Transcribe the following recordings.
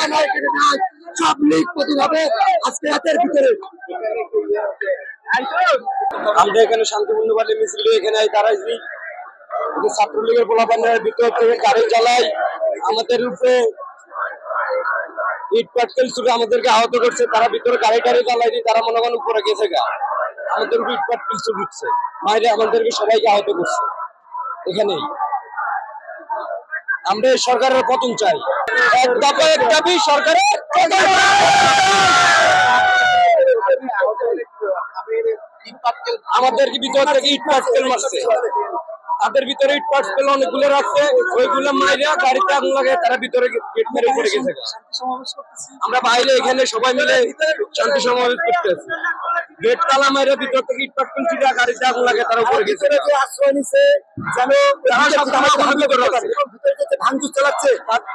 Banner কেটে নাই সব লিগ প্রতিভাবে আজকে রাতের ভিতরে আমরা এখানে শান্তিপূর্ণভাবে মিছিল এখানে দাঁড়াইছি। ছাত্রলীগের পোলাপানের ভিতর থেকে গাড়ি চালাই, আমাদের উপরে ইট পাটকেল ছুটে আমাদেরকে আহত করছে। তারা ভিতরে গাড়ি চালাইনি, তারা মনে করেন উপরে গেছে গা, আমাদের উপরে ইট পাটকেল ছুটছে, মাইরে আমাদেরকে সবাইকে আহত করছে। এখানেই আমরা সরকারের পতন চাই, এক দফা এক দাবি সরকারের পতন। আমাদেরকে ভিতর থেকে ইট পাটকেল মারছে, তাদের ভিতরে ইট পাটকেল অনেকগুলো রাখছে, ওইগুলো মাইরা গাড়িতে আগুন লাগে, তারা ভিতরে গেট মেরে পড়ে গেছে। আমরা বাইরে এখানে সবাই মিলে শান্তি সমাবেশ করতেছি, গেট তালা মাইরা ভিতর থেকে ইট পাটকেল ছিটা গাড়িতে আগুন লাগে, তারা উপরে গেছে। আশ্রয় নিছে ভাঙচুর চালাচ্ছে,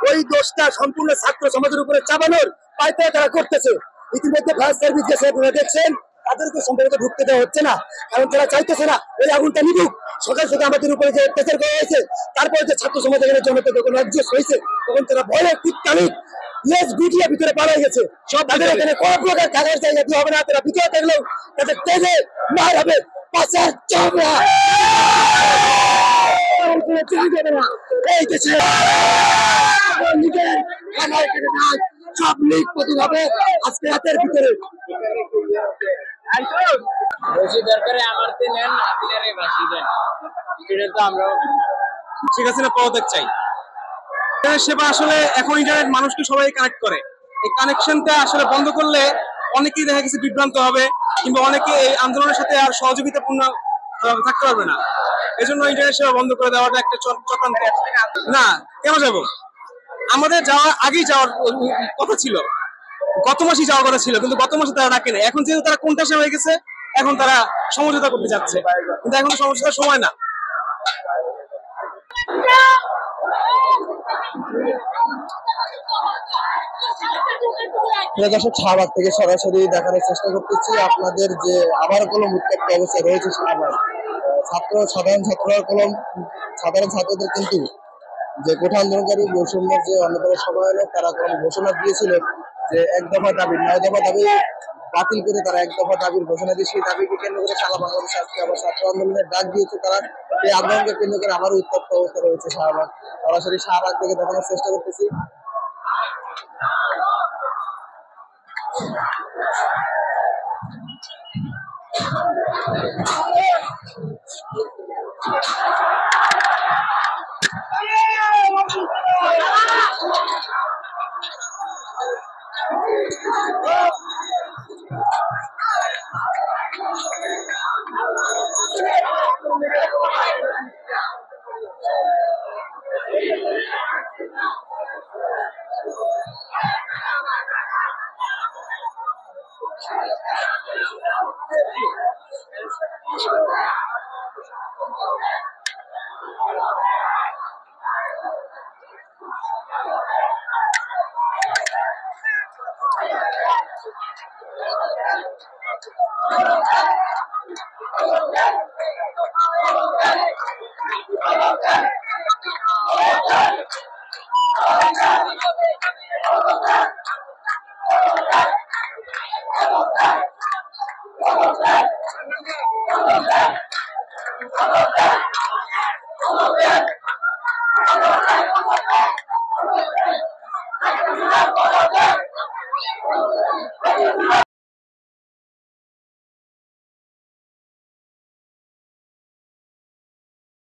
ওই দোষটা সম্পূর্ণ ছাত্র সমাজের উপরে চাপানোর পায়তারা তারা করতেছে। ইতিমধ্যে ফায়ার সার্ভিস গেছে, আপনারা দেখছেন, তাদেরকে সম্পর্কে ঢুকতে দেওয়া হচ্ছে না, কারণ তারা চাইতেছে না ওই আগুনটা নিবুক। সকাল সকাল আমাদের উপরে যে অত্যাচার করা হয়েছে, তারপরে যে ছাত্র সমাজ এখানে জনতা যখন অ্যাডজাস্ট হয়েছে, তখন তারা ভয়ে কুৎকালিক লেজ গুটিয়ে ভিতরে পালিয়ে গেছে। সব তাদের এখানে কোনো প্রকার থাকার জায়গা দিয়ে হবে না, তারা ভিতরে থাকলেও তাদের তেজে মার হবে, পাচার চামড়া এই দেশে সব লিগ প্রতিভাবে আজকে রাতের ভিতরে ঠিক আছে না, পদত্যাগ চাই। সেবা আসলে এখন ইন্টারনেট মানুষকে সবাই কানেক্ট করে, এই কানেকশনটা আসলে বন্ধ করলে অনেকেই দেখা গেছে বিভ্রান্ত হবে, কিংবা অনেকে এই আন্দোলনের সাথে আর সহযোগিতাপূর্ণ থাকতে পারবে না। এই জন্য ইন্টারনেট সেবা বন্ধ করে দেওয়াটা একটা চক্রান্ত। না, কেন যাব? আমাদের আগেই যাওয়ার কথা ছিল, গত মাসেই যাওয়ার কথা ছিল, কিন্তু গত মাসে তারা ডাকে না। এখন যেহেতু তারা কোণঠাসা হয়ে গেছে, এখন তারা সমঝোতা করতে যাচ্ছে, কিন্তু এখন সমঝোতার সময় না। দর্শক, শাহবাগ থেকে সরাসরি দেখানোর চেষ্টা করতেছি আপনাদের যে আবার কলম উত্তপ্ত অবস্থায় রয়েছে শাহবাগ। সাধারণ ছাত্রদের কিন্তু যে কোঠা আন্দোলনকারী বৈষম্যের যে অন্যতম সমন্বয়ক, তারা কোন ঘোষণা দিয়েছিল যে এক দফা দাবি 9 দফা দাবি বাতিল করে তারা এক দফা দাবির ঘোষণা দিয়ে সেই দাবিকে কেন্দ্র করে সারা বাংলাদেশ আজকে আবার ছাত্র আন্দোলনের ডাক দিয়েছে। তারা এই আন্দোলনকে কেন্দ্র করে আবারও উত্তপ্ত অবস্থা রয়েছে শাহবাগ। সরাসরি শাহবাগ থেকে দেখানোর চেষ্টা করতেছি।